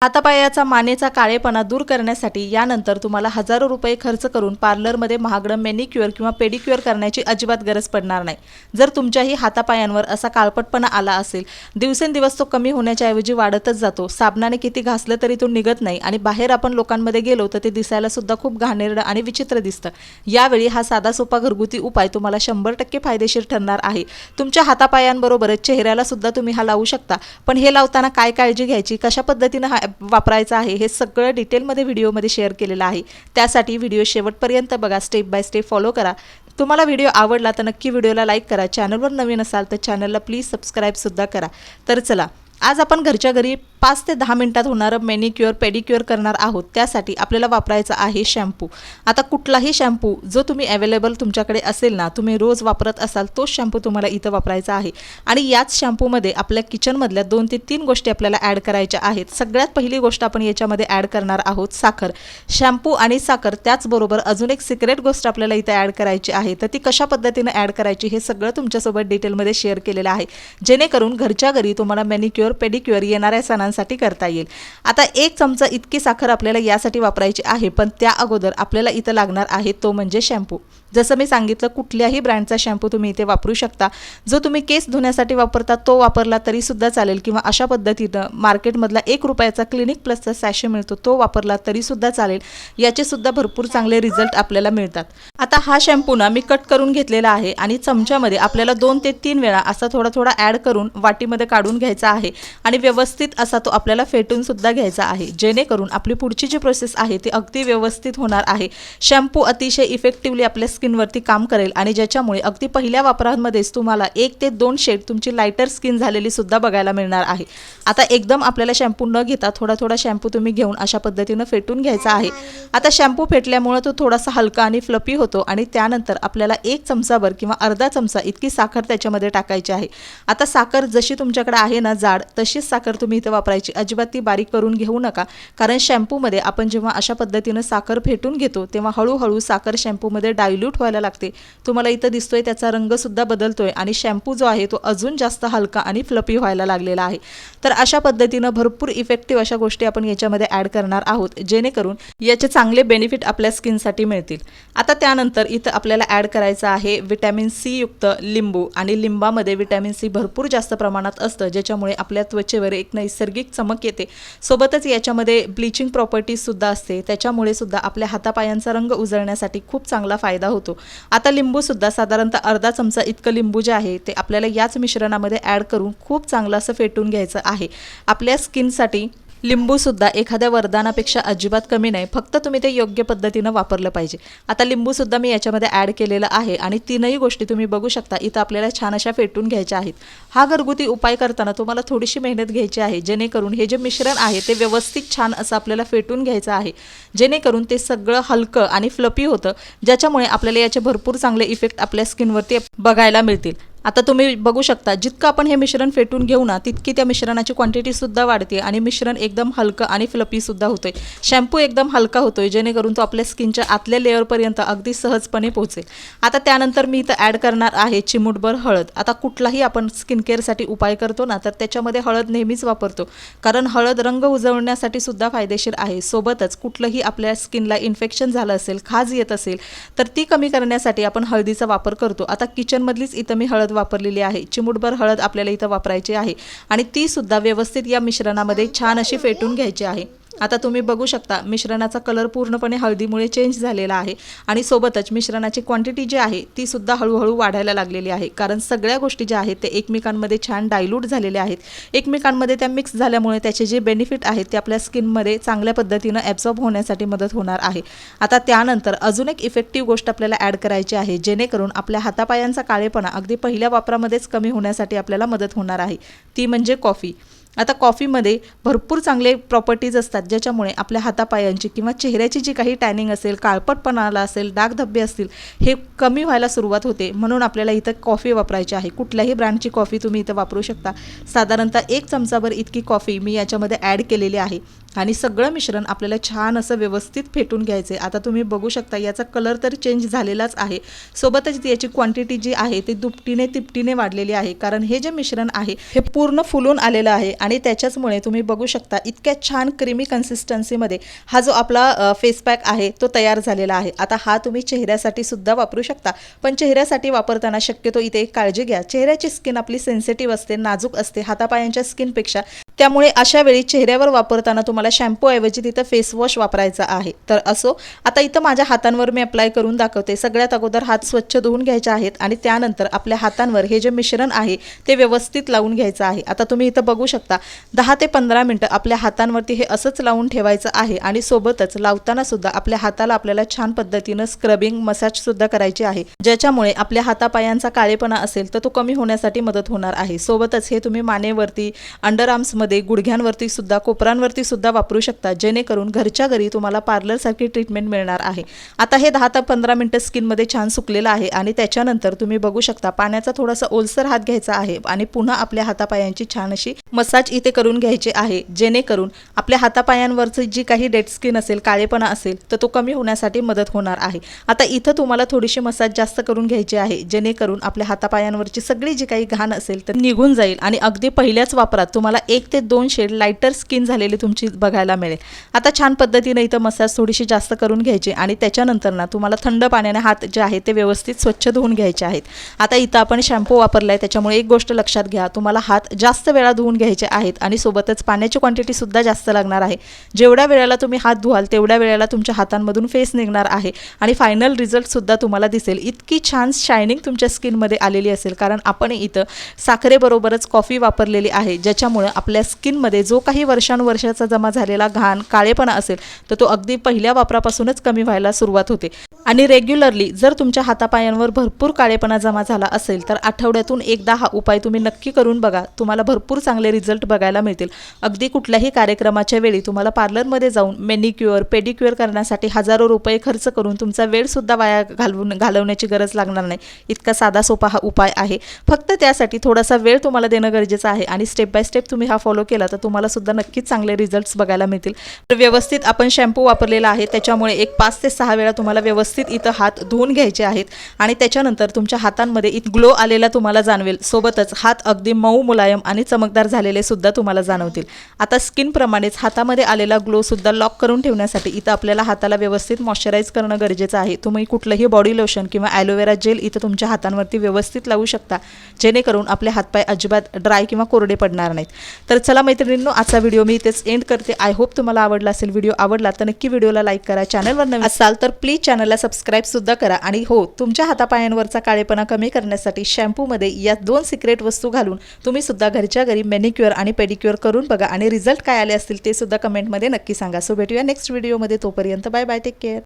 हातापायाचा मानेचा काळेपणा दूर करण्यासाठी यानंतर तुम्हाला हजारो रुपये खर्च करून पार्लरमध्ये महागडं मॅनिक्युअर किंवा पेडिक्युअर करण्याची अजिबात गरज पडणार नाही। जर तुमच्याही हातापायांवर असा काळपटपणा आला असेल, दिवसेंदिवस तो कमी होण्याच्या ऐवजी वाढतच जातो, साबणाने किती घासलं तरी तो निघत नाही आणि बाहेर आपण लोकांमध्ये गेलो तर ते दिसायला सुद्धा खूप घाणेरडं आणि विचित्र दिसतं, यावेळी हा साधा सोपा घरगुती उपाय तुम्हाला 100% फायदेशीर ठरणार आहे। तुमच्या हातापायांबरोबरच चेहऱ्याला सुद्धा तुम्ही हा लावू शकता, पण हे लावताना काय काळजी घ्यायची, कशा पद्धतीने हा वापरायचा आहे हे सगळं डिटेलमध्ये व्हिडिओमध्ये शेअर केलेलं आहे। त्यासाठी व्हिडिओ शेवटपर्यंत बघा, स्टेप बाय स्टेप फॉलो करा। तुम्हाला व्हिडिओ आवडला तर नक्की व्हिडिओला लाईक करा, चॅनलवर नवीन असाल तर चॅनलला प्लीज सबस्क्राईब सुद्धा करा। तर चला, आज आपण घरच्या घरी 5 ते 10 मिनिटात होणारं मॅनिक्युअर पेडिक्युअर करणार आहोत। त्यासाठी आपल्याला वापरायचा आहे शॅम्पू। आता कुठलाही शॅम्पू जो तुम्ही अवेलेबल तुमच्याकडे असेल ना, तुम्ही रोज वापरत असाल तोच शॅम्पू तुम्हाला इथं वापरायचा आहे आणि याच शॅम्पूमध्ये आपल्या किचनमधल्या 2 ते 3 गोष्टी आपल्याला ॲड करायच्या आहेत। सगळ्यात पहिली गोष्ट आपण याच्यामध्ये ॲड करणार आहोत साखर। शॅम्पू आणि साखर, त्याचबरोबर अजून एक सिक्रेट गोष्ट आपल्याला इथे ॲड करायची आहे। तर ती कशा पद्धतीने ॲड करायची हे सगळं तुमच्यासोबत डिटेलमध्ये शेअर केलेलं आहे, जेणेकरून घरच्या घरी तुम्हाला मॅनिक्युअर पेडिक्युअर येणाऱ्या सणांसाठी करता येईल। आता 1 चमचा इतकी साखर आपल्याला यासाठी वापरायची आहे, पण त्या अगोदर आपल्याला इथं लागणार आहे तो म्हणजे शॅम्पू। जसं मी सांगितलं, कुठल्याही ब्रँडचा शॅम्पू तुम्ही इथे वापरू शकता। जो तुम्ही केस धुण्यासाठी वापरता तो वापरला तरी सुद्धा चालेल, किंवा अशा पद्धतीनं मार्केटमधला 1 रुपयाचा क्लिनिक प्लसचा सॅशे मिळतो तो वापरला तरी सुद्धा चालेल। याचे सुद्धा भरपूर चांगले रिझल्ट आपल्याला मिळतात। आता हा शॅम्पू ना मी कट करून घेतलेला आहे आणि चमच्यामध्ये आपल्याला 2 ते 3 वेळा असा थोडा थोडा ॲड करून वाटीमध्ये काढून घ्यायचा आहे आणि व्यवस्थित असा तो आपल्याला फेटून सुद्धा घ्यायचा आहे, जेणेकरून आपली पुढची जी प्रोसेस आहे ती अगदी व्यवस्थित होणार आहे। शॅम्पू अतिशय इफेक्टिव्हली आपल्या स्किनवरती काम करेल आणि ज्याच्यामुळे अगदी पहिल्या वापरामध्येच तुम्हाला 1 ते 2 शेड तुमची लाइटर स्किन झालेली सुद्धा बघायला मिळणार आहे। आता एकदम आपल्याला शॅम्पू न घेता थोडा थोडा शॅम्पू तुम्ही घेऊन अशा पद्धतीनं फेटून घ्यायचा आहे। आता शॅम्पू फेटल्यामुळे तो थोडासा हलका आणि फ्लफी होतो आणि त्यानंतर आपल्याला 1 चमचाभर किंवा अर्धा चमचा इतकी साखर त्याच्यामध्ये टाकायची आहे। आता साखर जशी तुमच्याकडे आहे ना जाड, तशीच साखर तुम्ही इथे वापरायची, अजिबात ती बारीक करून घेऊ नका, कारण शॅम्पूमध्ये आपण जेव्हा अशा पद्धतीनं साखर फेटून घेतो तेव्हा हळूहळू साखर शॅम्पूमध्ये डायल्यूट व्हायला लागते। तुम्हाला इथं दिसतोय त्याचा रंग सुद्धा बदलतोय आणि शॅम्पू जो आहे तो अजून जास्त हलका आणि फ्लफी व्हायला लागलेला आहे। तर अशा पद्धतीनं भरपूर इफेक्टिव्ह अशा गोष्टी आपण याच्यामध्ये ॲड करणार आहोत, जेणेकरून याचे चांगले बेनिफिट आपल्या स्किनसाठी मिळतील। आता त्यानंतर इथं आपल्याला ॲड करायचं आहे व्हिटॅमिन सी युक्त लिंबू, आणि लिंबामध्ये व्हिटॅमिन सी भरपूर जास्त प्रमाणात असतं, ज्याच्यामुळे आपल्या त्वचेवर एक नैसर्गिक चमक येते। सोबतच याच्यामध्ये ब्लीचिंग प्रॉपर्टीज सुद्धा असते, त्याच्यामुळे सुद्धा आपल्या हातापायांचा रंग उजळण्यासाठी खूप चांगला फायदा होतो। आता लिंबू सुद्धा साधारणतः अर्धा चमचा इतकं लिंबू जे आहे ते आपल्याला याच मिश्रणामध्ये ॲड करून खूप चांगलं असं फेटून घ्यायचं आहे। आपल्या स्किनसाठी लिंबू सुद्धा एखाद्या वरदानापेक्षा अजिबात कमी नाही, फक्त तुम्ही ते योग्य पद्धतीनं वापरलं पाहिजे। आता लिंबू सुद्धा मी याच्यामध्ये ॲड केलेलं आहे आणि तीनही गोष्टी तुम्ही बघू शकता इथं आपल्याला छान अशा फेटून घ्यायच्या आहेत। हा घरगुती उपाय करताना तुम्हाला थोडीशी मेहनत घ्यायची आहे, जेणेकरून हे जे मिश्रण आहे ते व्यवस्थित छान असं आपल्याला फेटून घ्यायचं आहे, जेणेकरून ते सगळं हलकं आणि फ्लफी होतं, ज्याच्यामुळे आपल्याला याचे भरपूर चांगले इफेक्ट आपल्या स्किनवरती बघायला मिळतील। आता तुम्ही बघू शकता, जितकं आपण हे मिश्रण फेटून घेऊ ना तितकी त्या मिश्रणाची क्वांटिटी सुद्धा वाढते आणि मिश्रण एकदम हलकं आणि फ्लफी सुद्धा होतोय। शॅम्पू एकदम हलका होतोय, जेणेकरून तो आपल्या स्किनच्या आतल्या लेअरपर्यंत अगदी सहजपणे पोहोचेल। आता त्यानंतर मी इथं ॲड करणार आहे चिमूटभर हळद। आता कुठलाही आपण स्किन केअरसाठी उपाय करतो ना तर त्याच्यामध्ये हळद नेहमीच वापरतो, कारण हळद रंग उजळण्यासाठी सुद्धा फायदेशीर आहे। सोबतच कुठलंही आपल्या स्किनला इन्फेक्शन झालं असेल, खाज येत असेल तर ती कमी करण्यासाठी आपण हळदीचा वापर करतो। आता किचनमधलीच इथं मी हळद वापरलेली आहे, चिमूटभर हळद आपल्याला इथं वापरायची आहे आणि ती सुद्धा व्यवस्थित या मिश्रणामध्ये छान अशी फेटून घ्यायची आहे। आता तुम्ही बघू शकता मिश्रणाचा कलर पूर्णपणे हळदीमुळे चेंज झालेला आहे आणि सोबतच मिश्रणाची क्वांटिटी जी आहे ती सुद्धा हळूहळू वाढायला लागलेली आहे, कारण सगळ्या गोष्टी ज्या आहेत ते एकमेकांमध्ये छान डायल्यूट झालेल्या आहेत। एकमेकांमध्ये त्या मिक्स झाल्यामुळे त्याचे जे बेनिफिट आहेत ते आपल्या स्किनमध्ये चांगल्या पद्धतीनं ॲब्सॉर्ब होण्यासाठी मदत होणार आहे। आता त्यानंतर अजून एक इफेक्टिव्ह गोष्ट आपल्याला ॲड करायची आहे, जेणेकरून आपल्या हातापायांचा काळेपणा अगदी पहिल्या वापरामध्येच कमी होण्यासाठी आपल्याला मदत होणार आहे, ती म्हणजे कॉफी। आता कॉफीमध्ये भरपूर चांगले प्रॉपर्टीज असतात, ज्याच्यामुळे आपल्या हातापायांची किंवा चेहऱ्याची जी काही टॅनिंग असेल, काळपटपणा आला असेल, डागधब्बे असतील, हे कमी व्हायला सुरुवात होते। म्हणून आपल्याला इथं कॉफी वापरायची आहे। कुठल्याही ब्रँडची कॉफी तुम्ही इथं वापरू शकता। साधारणतः 1 चमचाभर इतकी कॉफी मी याच्यामध्ये ॲड केलेली आहे। आणि सगळं मिश्रण आपल्याला छान असं व्यवस्थित फेटून घ्यायचे। आता तुम्ही बघू शकता याचा कलर तर चेंज झालेलाच आहे, सोबतच याची क्वांटिटी जी आहे ती दुपटीने तिपटीने वाढलेली आहे, कारण हे जे मिश्रण आहे हे पूर्ण फुलून आलेलं आहे आणि त्याच्याचमुळे तुम्ही बघू शकता इतक्या छान क्रीमी कन्सिस्टन्सीमध्ये हा जो आपला फेस पॅक आहे तो तयार झालेला आहे। आता हा तुम्ही चेहऱ्यासाठी सुद्धा वापरू शकता, पण चेहऱ्यासाठी वापरताना शक्यतो इथे एक काळजी घ्या, चेहऱ्याची स्किन आपली सेन्सिटिव्ह असते, नाजूक असते हातापायांच्या स्किनपेक्षा, त्यामुळे अशा वेळी चेहऱ्यावर वापरताना तुम्हाला शॅम्पू ऐवजी तिथं फेस वॉश वापरायचा आहे। तर असो, आता इथं माझ्या हातांवर मी अप्लाय करून दाखवते। सगळ्यात अगोदर हात स्वच्छ धुवून घ्यायचे आहेत आणि त्यानंतर आपल्या हातांवर हे जे मिश्रण आहे ते व्यवस्थित लावून घ्यायचं आहे। आता तुम्ही इथं बघू शकता 10 ते 15 मिनिटं आपल्या हातांवरती हे असंच लावून ठेवायचं आहे आणि सोबतच लावताना सुद्धा आपल्या हाताला आपल्याला छान पद्धतीनं स्क्रबिंग मसाज सुद्धा करायची आहे, ज्याच्यामुळे आपल्या हातापायांचा काळेपणा असेल तर तो कमी होण्यासाठी मदत होणार आहे। सोबतच हे तुम्ही मानेवरती, अंडर आर्म्समध्ये, गुडघ्यांवरती सुद्धा, कोपरांवरती सुद्धा वापरू शकता, जेणेकरून घरच्या घरी तुम्हाला पार्लर सारखी ट्रीटमेंट मिळणार आहे। आता हे 10 ते 15 मिनिटं स्किनमध्ये छान सुकलेलं आहे आणि त्याच्यानंतर तुम्ही बघू शकता पाण्याचा थोडासा ओलसर हात घ्यायचा आहे आणि पुन्हा आपल्या हातापायांची छान अशी मसाज इथे करून घ्यायची आहे, जेणेकरून आपल्या हातापायांवरची जी काही डेड स्किन असेल, काळेपणा असेल तर तो कमी होण्यासाठी मदत होणार आहे। आता इथं तुम्हाला थोडीशी मसाज जास्त करून घ्यायची आहे, जेणेकरून आपल्या हातापायांवरची सगळी जी काही घाण असेल तर निघून जाईल आणि अगदी पहिल्याच वापरात तुम्हाला 1 ते 2 शेड लाइटर स्किन झालेली तुमची बघायला मिळेल। आता छान पद्धतीने इथं मसाज थोडीशी जास्त करून घ्यायची आणि त्याच्यानंतर ना तुम्हाला थंड पाण्याने हात जे आहे ते व्यवस्थित स्वच्छ धुवून घ्यायचे आहेत। आता इथं आपण शॅम्पू वापरलाय, त्याच्यामुळे एक गोष्ट लक्षात घ्या, तुम्हाला हात जास्त वेळा धुवून घ्यायचे आहेत आणि सोबतच पाण्याची क्वांटिटी सुद्धा जास्त लागणार आहे। जेवढ्या वेळेला तुम्ही हात धुवाल तेवढ्या वेळेला तुमच्या हातांमधून फेस निघणार आहे आणि फायनल रिझल्ट सुद्धा तुम्हाला दिसेल। इतकी छान शायनिंग तुमच्या स्किनमध्ये आलेली असेल, कारण आपण इथं साखरेबरोबरच कॉफी वापरलेली आहे, ज्याच्यामुळे आपल्या स्किनमध्ये जो काही वर्षानुवर्षाचा जमा झालेला घाण, काळेपणा असेल तर तो अगदी पहिल्या वापरापासूनच कमी व्हायला सुरुवात होते। आणि रेग्युलरली जर तुमच्या हातापायांवर भरपूर काळेपणा जमा झाला असेल तर आठवड्यातून एकदा हा उपाय तुम्ही नक्की करून बघा, तुम्हाला भरपूर चांगले रिझल्ट बघायला मिळतील। अगदी कुठल्याही कार्यक्रमाच्या वेळी तुम्हाला पार्लरमध्ये जाऊन मॅनिक्युअर, पेडिक्युअर करण्यासाठी हजारो रुपये खर्च करून तुमचा वेळ सुद्धा वाया घालवण्याची गरज लागणार नाही। इतका साधा सोपा हा उपाय आहे, फक्त त्यासाठी थोडासा वेळ तुम्हाला देणं गरजेचं आहे आणि स्टेप बाय स्टेप तुम्ही हा फॉलो केला तर तुम्हाला सुद्धा नक्कीच चांगले रिझल्ट्स बघायला मिळतील। तर व्यवस्थित आपण शॅम्पू वापरलेला आहे, त्याच्यामुळे एक 5 ते 6 वेळा तुम्हाला व्यवस्थित इथं हात धुवून घ्यायचे आहेत आणि त्याच्यानंतर तुमच्या हातांमध्ये ग्लो आलेला तुम्हाला जाणवेल, सोबतच हात अगदी मऊ, मुलायम आणि चमकदार झालेले सुद्धा तुम्हाला जाणवतील। आता स्किन प्रमाणेच हातामध्ये आलेला ग्लो सुद्धा लॉक करून ठेवण्यासाठी इथं आपल्याला हाताला व्यवस्थित मॉइश्चराइज करणं गरजेचं आहे। तुम्ही कुठलंही बॉडी लोशन किंवा ॲलोवेरा जेल इथं तुमच्या हातांवरती व्यवस्थित लावू शकता, जेणेकरून आपले हातपाय अजिबात ड्राय किंवा कोरडे पडणार नाहीत। तर चला मैत्रिणींनो, आजचा व्हिडिओ मी इथेच एंड करते। आय होप तुम्हाला आवडला असेल। व्हिडिओ आवडला तर नक्की व्हिडिओला लाईक करा, चॅनलवर नवीन असाल तर प्लीज चॅनलला सबस्क्राईब सुद्धा करा आणि हो, तुमच्या हातापायांवरचा काळेपणा कमी करण्यासाठी शॅम्पूमध्ये या 2 सिक्रेट वस्तू घालून तुम्ही सुद्धा घरच्या घरी मॅनिक्युअर आणि पेडिक्युअर करून बघा आणि रिझल्ट काय आले असतील ते सुद्धा कमेंटमध्ये नक्की सांगा। सो भेटूया नेक्स्ट व्हिडिओमध्ये, तोपर्यंत बाय बाय, टेक केअर।